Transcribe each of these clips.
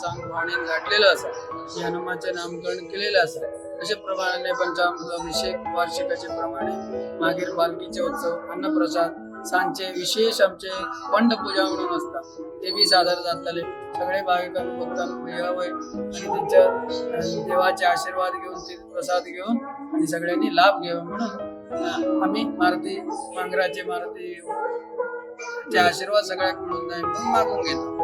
सांग वाणीन घातलेलं असा की हनुमानचे नामकरण केलेलं असा अशा प्रमाणे पंचामृत अभिषेक वार्षिकाचे प्रमाणे मागीर पालखीचे उत्सव अन्नप्रसाद सांचे विशेष आमचे पंडपूजा म्हणून असतात ते बी सादर जातले सगळे भाविकांना भक्तांना यावंय आणि त्यांच्या देवाचे आशीर्वाद घेऊन ते प्रसाद घेऊन आणि सगळ्यांनी लाभ घ्यावा म्हणून आम्ही मारुती मांगराचे मारुती चे आशीर्वाद सगळ्याक मिळून जाईल म्हणून मागून घेतो.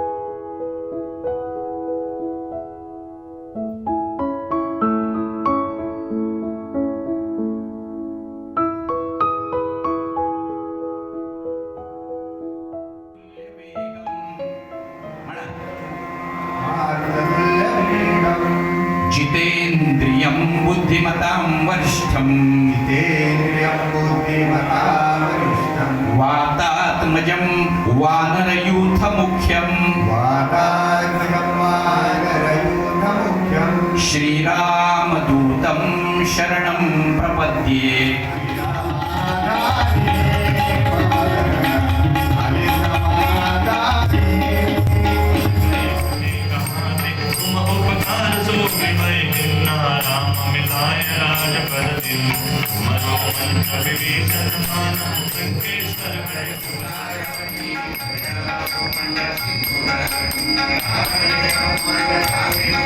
जितेन्द्रियं बुद्धिमतां वरिष्ठं वातात्मजं वानरयूथमुख्यं श्रीरामदूतं शरणं प्रपद्ये. Thank you.